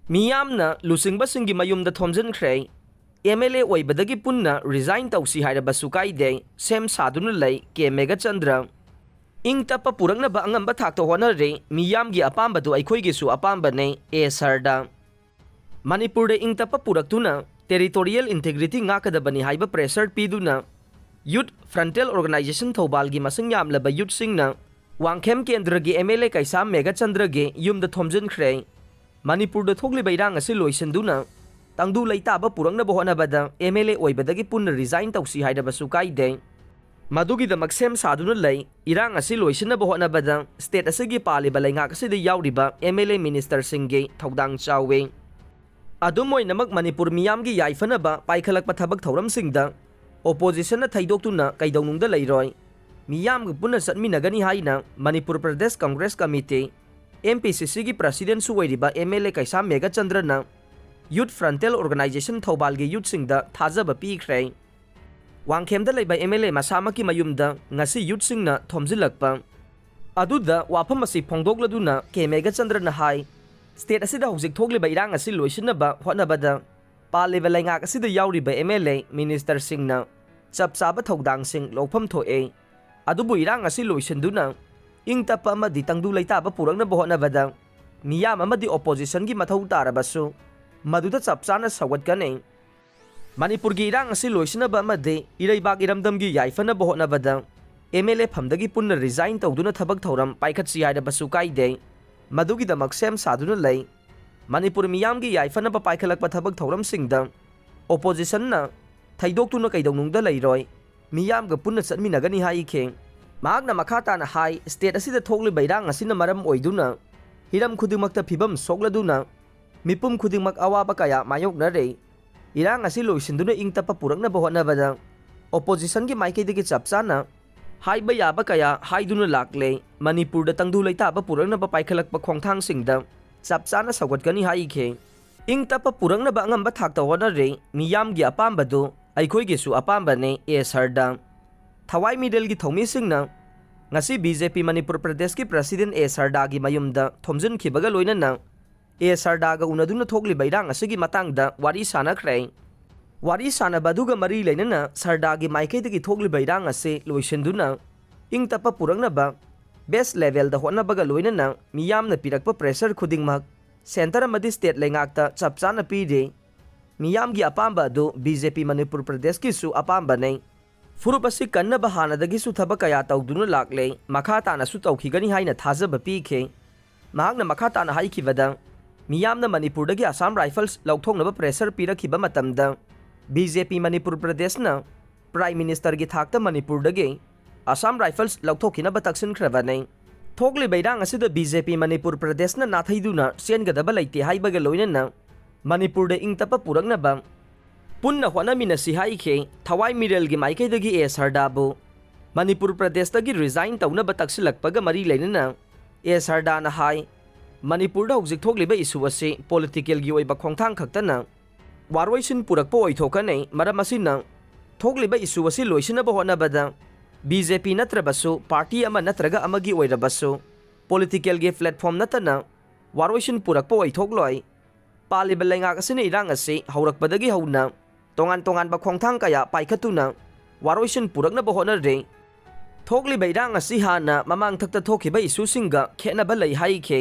ꯃꯤꯌꯥꯝꯅ ꯂꯨꯆꯤꯡꯕꯁꯤꯡꯒꯤ ꯃꯌꯨꯝꯗ ꯊꯣꯝꯖꯤꯟꯈ꯭ꯔꯦ, MLA ꯑꯣꯏꯕꯗꯒꯤ ꯄꯨꯟꯅ ꯔꯤꯖꯥꯏꯟ ꯇꯧꯁꯤ ꯍꯥꯏꯔꯕꯁꯨ ꯀꯥꯏꯗꯦ, ꯁꯦꯝ ꯁꯥꯗꯨꯅ ꯂꯩ ꯀꯦ ꯃꯦꯘꯆꯟꯗ꯭ꯔ꯫ ꯏꯪ ꯇꯞꯄ ꯄꯨꯔꯛꯅꯕ ꯑꯉꯝꯕ ꯊꯥꯛꯇ ꯍꯣꯠꯅꯔꯦ, ꯃꯤꯌꯥꯝꯒꯤ ꯑꯄꯥꯝꯕꯗꯨ ꯑꯩꯈꯣꯏꯒꯤꯁꯨ ꯑꯄꯥꯝꯕꯅꯦ, ꯁꯔꯗ꯫ ꯃꯅꯤꯄꯨꯔꯗ ꯏꯪ ꯇꯞꯄ ꯄꯨꯔꯛꯇꯨꯅ ꯇꯦꯔꯤꯇꯣꯔꯤꯌꯦꯜ ꯏꯟꯇꯦꯒ꯭ꯔꯤꯇꯤ ꯉꯥꯛꯀꯗꯕꯅꯤ ꯍꯥꯏꯕ ꯄ꯭ꯔꯦꯁꯔ ꯄꯤꯗꯨꯅ ꯌꯨꯠ ꯐ꯭ꯔꯟꯇꯦꯜ ꯑꯣꯔꯒꯅꯥꯏꯖꯦꯁꯟ ꯊꯧꯕꯥꯜꯒꯤ ꯃꯁꯤꯡ ꯌꯥꯝꯂꯕ ꯌꯨꯠꯁꯤꯡꯅ ꯋꯥꯡꯈꯦꯝ ꯀꯦꯟꯗ꯭ꯔꯒꯤ MLA ꯀꯩꯁꯥꯝ ꯃꯦꯘꯆꯟꯗ꯭ꯔꯒꯤ ꯌꯨꯝꯗ ꯊꯣꯝꯖꯤꯟꯈ꯭ꯔꯦ꯫ ꯃꯅꯤꯄꯨꯔꯗ ꯊꯣꯛꯂꯤꯕ ꯏꯔꯥꯡ ꯑꯁꯤ ꯂꯣꯏꯁꯤꯟꯗꯨꯅ ꯇꯪꯗꯨ ꯂꯩꯇꯥꯕ ꯄꯨꯔꯛꯅꯕ ꯍꯣꯠꯅꯕꯗ MLA ꯑꯣꯏꯕꯗꯒꯤ ꯄꯨꯟꯅ ꯔꯤꯖꯥꯏꯟ ꯇꯧꯁꯤ ꯍꯥꯏꯔꯕꯁꯨ ꯀꯥꯏꯗꯦ, ꯃꯗꯨꯒꯤꯗꯃꯛ ꯁꯦꯝ ꯁꯥꯗꯨꯅ ꯂꯩ꯫ ꯏꯔꯥꯡ ꯑꯁꯤ ꯂꯣꯏꯁꯤꯟꯅꯕ ꯍꯣꯠꯅꯕꯗ ꯁ꯭ꯇꯦꯠ ꯑꯁꯤꯒꯤ ꯄꯥꯜꯂꯤꯕ ꯂꯩꯉꯥꯛ ꯑꯁꯤꯗ ꯌꯥꯎꯔꯤꯕ MLA ꯃꯤꯅꯤꯁꯇꯔꯁꯤꯡꯒꯤ ꯊꯧꯗꯥꯡ ꯆꯥꯎꯏ꯫ ꯑꯗꯨꯝ ꯑꯣꯏꯅꯃꯛ ꯃꯅꯤꯄꯨꯔ ꯃꯤꯌꯥꯝꯒꯤ ꯌꯥꯏꯐꯅꯕ ꯄꯥꯏꯈꯠꯂꯛꯄ ꯊꯕꯛ ꯊꯧꯔꯝꯁꯤꯡꯗ ꯑꯣꯄꯣꯖꯤꯁꯟꯅ ꯊꯩꯗꯣꯛꯇꯨꯅ ꯀꯩꯗꯧꯅꯨꯡꯗ ꯂꯩꯔꯣꯏ, ꯃꯤꯌꯥꯝꯒ ꯄꯨꯟꯅ ꯆꯠꯃꯤꯟꯅꯒꯅꯤ ꯍꯥꯏꯅ ꯃꯅꯤꯄꯨꯔ ꯄ꯭ꯔꯗꯦꯁ ꯀꯪꯒ꯭ꯔꯦꯁ ꯀꯃꯤꯇꯤ MPCCꯒꯤ ꯄ꯭ꯔꯁꯤꯗꯦꯟꯁꯨ ꯑꯣꯏꯔꯤꯕ MLA ꯀꯩꯁꯥꯝ ꯃꯦꯘꯆꯟꯗ꯭ꯔꯅ ꯌꯨꯠ ꯐ꯭ꯔꯟꯇꯦꯜ ꯑꯣꯔꯒꯅꯥꯏꯖꯦꯁꯟ ꯊꯧꯕꯥꯜꯒꯤ ꯌꯨꯠꯁꯤꯡꯗ ꯊꯥꯖꯕ ꯄꯤꯈ꯭ꯔꯦ꯫ ꯋꯥꯡꯈꯦꯝꯗ ꯂꯩꯕ MLA ꯃꯁꯥꯃꯛꯀꯤ ꯃꯌꯨꯝꯗ ꯉꯁꯤ ꯌꯨꯠꯁꯤꯡꯅ ꯊꯣꯝꯖꯤꯜꯂꯛꯄ ꯑꯗꯨꯗ ꯋꯥꯐꯝ ꯑꯁꯤ ꯐꯣꯡꯗꯣꯛꯂꯗꯨꯅ ꯀꯦ ꯃꯦꯘꯆꯟꯗ꯭ꯔꯅ ꯍꯥꯏ, ꯁ꯭ꯇꯦꯠ ꯑꯁꯤꯗ ꯍꯧꯖꯤꯛ ꯊꯣꯛꯂꯤꯕ ꯏꯔꯥꯡ ꯑꯁꯤ ꯂꯣꯏꯁꯤꯟꯅꯕ ꯍꯣꯠꯅꯕꯗ ꯄꯥꯜꯂꯤꯕ ꯂꯩꯉꯥꯛ ꯑꯁꯤꯗ ꯌꯥꯎꯔꯤꯕ MLA ꯃꯤꯅꯤꯁꯇꯔꯁꯤꯡꯅ ꯆꯞ ꯆꯥꯕ ꯊꯧꯗꯥꯡꯁꯤꯡ ꯂꯧꯐꯝ ꯊꯣꯛꯑꯦ꯫ ꯑꯗꯨꯕꯨ ꯏꯔꯥꯡ ꯑꯁꯤ ꯂꯣꯏꯁꯤꯟꯗꯨꯅ ꯏꯪ ꯇꯞꯄ ꯑꯃꯗꯤ ꯇꯪꯗꯨ ꯂꯩꯇꯥꯕ ꯄꯨꯔꯛꯅꯕ ꯍꯣꯠꯅꯕꯗ ꯃꯤꯌꯥꯝ ꯑꯃꯗꯤ ꯑꯣꯄꯣꯖꯤꯁꯟꯒꯤ ꯃꯊꯧ ꯇꯥꯔꯕꯁꯨ ꯃꯗꯨꯗ ꯆꯞ ꯆꯥꯅ ꯁꯧꯒꯠꯀꯅꯤ꯫ ꯃꯅꯤꯄꯨꯔꯒꯤ ꯏꯔꯥꯡ ꯑꯁꯤ ꯂꯣꯏꯁꯤꯟꯅꯕ ꯑꯃꯗꯤ ꯏꯔꯩꯕꯥꯛ ꯏꯔꯝꯗꯝꯒꯤ ꯌꯥꯏꯐꯅꯕ ꯍꯣꯠꯅꯕꯗ MLA ꯐꯝꯗꯒꯤ ꯄꯨꯟꯅ ꯔꯤꯖꯥꯏꯟ ꯇꯧꯗꯨꯅ ꯊꯕꯛ ꯊꯧꯔꯝ ꯄꯥꯏꯈꯠꯁꯤ ꯍꯥꯏꯔꯕꯁꯨ ꯀꯥꯏꯗꯦ, ꯃꯗꯨꯒꯤꯗꯃꯛ ꯁꯦꯝ ꯁꯥꯗꯨꯅ ꯂꯩ꯫ ꯃꯅꯤꯄꯨꯔ ꯃꯤꯌꯥꯝꯒꯤ ꯌꯥꯏꯐꯅꯕ ꯄꯥꯏꯈꯠꯂꯛꯄ ꯊꯕꯛ ꯊꯧꯔꯝꯁꯤꯡꯗ ꯑꯣꯄꯣꯖꯤꯁꯟꯅ ꯊꯩꯗꯣꯛꯇꯨꯅ ꯀꯩꯗꯧꯅꯨꯡꯗ ꯂꯩꯔꯣꯏ, ꯃꯤꯌꯥꯝꯒ ꯄꯨꯟꯅ ꯆꯠꯃꯤꯟꯅꯒꯅꯤ ꯍꯥꯏꯈꯤ꯫ ꯃꯍꯥꯛꯅ ꯃꯈꯥ ꯇꯥꯅ ꯍꯥꯏ, ꯁ꯭ꯇꯦꯠ ꯑꯁꯤꯗ ꯊꯣꯛꯂꯤꯕ ꯏꯔꯥꯡ ꯑꯁꯤꯅ ꯃꯔꯝ ꯑꯣꯏꯗꯨꯅ ꯍꯤꯔꯝ ꯈꯨꯗꯤꯡꯃꯛꯇ ꯐꯤꯕꯝ ꯁꯣꯛꯂꯗꯨꯅ ꯃꯤꯄꯨꯝ ꯈꯨꯗꯤꯡꯃꯛ ꯑꯋꯥꯕ ꯀꯌꯥ ꯃꯥꯌꯣꯛꯅꯔꯦ꯫ ꯏꯔꯥꯡ ꯑꯁꯤ ꯂꯣꯏꯁꯤꯟꯗꯨꯅ ꯏꯪ ꯇꯞꯄ ꯄꯨꯔꯛꯅꯕ ꯍꯣꯠꯅꯕꯗ ꯑꯣꯄꯣꯖꯤꯁꯟꯒꯤ ꯃꯥꯏꯀꯩꯗꯒꯤ ꯆꯞ ꯆꯥꯅ ꯍꯥꯏꯕ ꯌꯥꯕ ꯀꯌꯥ ꯍꯥꯏꯗꯨꯅ ꯂꯥꯛꯂꯦ꯫ ꯃꯅꯤꯄꯨꯔꯗ ꯇꯪꯗꯨ ꯂꯩꯇꯥꯕ ꯄꯨꯔꯛꯅꯕ ꯄꯥꯏꯈꯠꯂꯛꯄ ꯈꯣꯡꯊꯥꯡꯁꯤꯡꯗ ꯆꯞ ꯆꯥꯅ ꯁꯧꯒꯠꯀꯅꯤ ꯍꯥꯏꯈꯤ꯫ ꯏꯪ ꯇꯞꯄ ꯄꯨꯔꯛꯅꯕ ꯑꯉꯝꯕ ꯊꯥꯛꯇ ꯍꯣꯠꯅꯔꯦ, ꯃꯤꯌꯥꯝꯒꯤ ꯑꯄꯥꯝꯕꯗꯨ ꯑꯩꯈꯣꯏꯒꯤꯁꯨ ꯑꯄꯥꯝꯕꯅꯦ, ꯁꯔꯗ꯫ ꯊꯋꯥꯏ ꯃꯤꯔꯦꯜꯒꯤ ꯊꯧꯃꯤꯁꯤꯡꯅ ꯉꯁꯤ BJP ꯃꯅꯤꯄꯨꯔ ꯄ꯭ꯔꯗꯦꯁꯀꯤ ꯄ꯭ꯔꯁꯤꯗꯦꯟ ꯁꯔꯗꯥꯒꯤ ꯃꯌꯨꯝꯗ ꯊꯣꯝꯖꯤꯟꯈꯤꯕꯒ ꯂꯣꯏꯅꯅ ꯁꯔꯗꯥꯒ ꯎꯅꯗꯨꯅ ꯊꯣꯛꯂꯤꯕ ꯏꯔꯥꯡ ꯑꯁꯤꯒꯤ ꯃꯇꯥꯡꯗ ꯋꯥꯔꯤ ꯁꯥꯅꯈ꯭ꯔꯦ꯫ ꯋꯥꯔꯤ ꯁꯥꯅꯕ ꯑꯗꯨꯒ ꯃꯔꯤ ꯂꯩꯅꯅ ꯁꯔꯗꯥꯒꯤ ꯃꯥꯏꯀꯩꯗꯒꯤ ꯊꯣꯛꯂꯤꯕ ꯏꯔꯥꯡ ꯑꯁꯤ ꯂꯣꯏꯁꯤꯟꯗꯨꯅ ꯏꯪ ꯇꯞꯄ ꯄꯨꯔꯛꯅꯕ ꯕꯦꯁ ꯂꯦꯚꯦꯜꯗ ꯍꯣꯠꯅꯕꯒ ꯂꯣꯏꯅꯅ ꯃꯤꯌꯥꯝꯅ ꯄꯤꯔꯛꯄ プレꯁꯔ ꯈꯨꯗꯤꯡꯃꯛ ꯁꯦꯟꯇꯔ ꯑꯃꯗꯤ ꯁ꯭ꯇꯦꯠ ꯂꯩꯉꯥꯛꯇ ꯆꯞ ꯆꯥꯅ ꯄꯤꯔꯤ꯫ ꯃꯤꯌꯥꯝꯒꯤ ꯑꯄꯥꯝꯕ ꯑꯗꯨ BJP ꯃꯅꯤꯄꯨꯔ ꯄ꯭ꯔꯗꯦꯁꯀꯤꯁꯨ ꯑꯄꯥꯝꯕꯅꯦ꯫ ꯐꯨꯔꯨꯞ ꯑꯁꯤ ꯀꯟꯅꯕ ꯍꯥꯟꯅꯗꯒꯤꯁꯨ ꯊꯕꯛ ꯀꯌꯥ ꯇꯧꯗꯨꯅ ꯂꯥꯛꯂꯦ, ꯃꯈꯥ ꯇꯥꯅꯁꯨ ꯇꯧꯈꯤꯒꯅꯤ ꯍꯥꯏꯅ ꯊꯥꯖꯕ ꯄꯤꯈꯤ꯫ ꯃꯍꯥꯛꯅ ꯃꯈꯥ ꯇꯥꯅ ꯍꯥꯏꯈꯤꯕꯗ, ꯃꯤꯌꯥꯝꯅ ꯃꯅꯤꯄꯨꯔꯗꯒꯤ ꯑꯁꯥꯝ ꯔꯥꯏꯐꯜꯁ ꯂꯧꯊꯣꯛꯅꯕ ꯄ꯭ꯔꯦꯁꯔ ꯄꯤꯔꯛꯈꯤꯕ ꯃꯇꯝꯗ BJP ꯃꯅꯤꯄꯨꯔ ꯄ꯭ꯔꯗꯦꯁꯅ ꯄ꯭ꯔꯥꯏꯝ ꯃꯤꯅꯤꯁꯇꯔꯒꯤ ꯊꯥꯛꯇ ꯃꯅꯤꯄꯨꯔꯗꯒꯤ ꯑꯁꯥꯝ ꯔꯥꯏꯐꯜꯁ ꯂꯧꯊꯣꯛꯈꯤꯅꯕ ꯇꯛꯁꯤꯟꯈ꯭ꯔꯕꯅꯤ꯫ ꯊꯣꯛꯂꯤꯕ ꯏꯔꯥꯡ ꯑꯁꯤꯗ BJP ꯃꯅꯤꯄꯨꯔ ꯄ꯭ꯔꯗꯦꯁꯅ ꯅꯥꯊꯩꯗꯨꯅ ꯆꯦꯟꯒꯗꯕ ꯂꯩꯇꯦ ꯍꯥꯏꯕꯒ ꯂꯣꯏꯅꯅ ꯃꯅꯤꯄꯨꯔꯗ ꯏꯪ ꯇꯞꯄ ꯄꯨꯔꯛꯅꯕ ꯄꯨꯟꯅ ꯍꯣꯠꯅꯃꯤꯟꯅꯁꯤ ꯍꯥꯏꯈꯤ꯫ ꯊꯋꯥꯏ ꯃꯤꯔꯦꯜꯒꯤ ꯃꯥꯏꯀꯩꯗꯒꯤ ꯁꯔꯗꯥꯕꯨ ꯃꯅꯤꯄꯨꯔ ꯄ꯭ꯔꯗꯦꯁꯇꯒꯤ ꯔꯤꯖꯥꯏꯟ ꯇꯧꯅꯕ ꯇꯛꯁꯤꯜꯂꯛꯄꯒ ꯃꯔꯤ ꯂꯩꯅꯅ ꯁꯔꯗꯥꯅ ꯍꯥꯏ, ꯃꯅꯤꯄꯨꯔꯗ ꯍꯧꯖꯤꯛ ꯊꯣꯛꯂꯤꯕ ꯏꯁꯨ ꯑꯁꯤ ꯄꯣꯂꯤꯇꯤꯀꯦꯜꯒꯤ ꯑꯣꯏꯕ ꯈꯣꯡꯊꯥꯡ ꯈꯛꯇꯅ ꯋꯥꯔꯣꯏꯁꯤꯟ ꯄꯨꯔꯛꯄ ꯑꯣꯏꯊꯣꯛꯀꯅꯤ꯫ ꯃꯔꯝ ꯑꯁꯤꯅ ꯊꯣꯛꯂꯤꯕ ꯏꯁꯨ ꯑꯁꯤ ꯂꯣꯏꯁꯤꯟꯅꯕ ꯍꯣꯠꯅꯕꯗ BJP ꯅꯠꯇ꯭ꯔꯕꯁꯨ ꯄꯥꯔꯇꯤ ꯑꯃ ꯅꯠꯇ꯭ꯔꯒ ꯑꯃꯒꯤ ꯑꯣꯏꯔꯕꯁꯨ ꯄꯣꯂꯤꯇꯤꯀꯦꯜꯒꯤ ꯄ꯭ꯂꯦꯠꯐꯣꯔꯝ ꯅꯠꯇꯅ ꯋꯥꯔꯣꯏꯁꯤꯟ ꯄꯨꯔꯛꯄ ꯑꯣꯏꯊꯣꯛꯂꯣꯏ꯫ ꯄꯥꯜꯂꯤꯕ ꯂꯩꯉꯥꯛ ꯑꯁꯤꯅ ꯏꯔꯥꯡ ꯑꯁꯤ ꯍꯧꯔꯛꯄꯗꯒꯤ ꯍꯧꯅ ꯇꯣꯉꯥꯟ ꯇꯣꯉꯥꯟꯕ ꯈꯣꯡꯊꯥꯡ ꯀꯌꯥ ꯄꯥꯏꯈꯠꯇꯨꯅ ꯋꯥꯔꯣꯏꯁꯤꯟ ꯄꯨꯔꯛꯅꯕ ꯍꯣꯠꯅꯔꯦ꯫ ꯊꯣꯛꯂꯤꯕ ꯏꯔꯥꯡ ꯑꯁꯤ ꯍꯥꯟꯅ ꯃꯃꯥꯡꯊꯛꯇ ꯊꯣꯛꯈꯤꯕ ꯏꯁꯨꯁꯤꯡꯒ ꯈꯦꯠꯅꯕ ꯂꯩ ꯍꯥꯏꯈꯤ꯫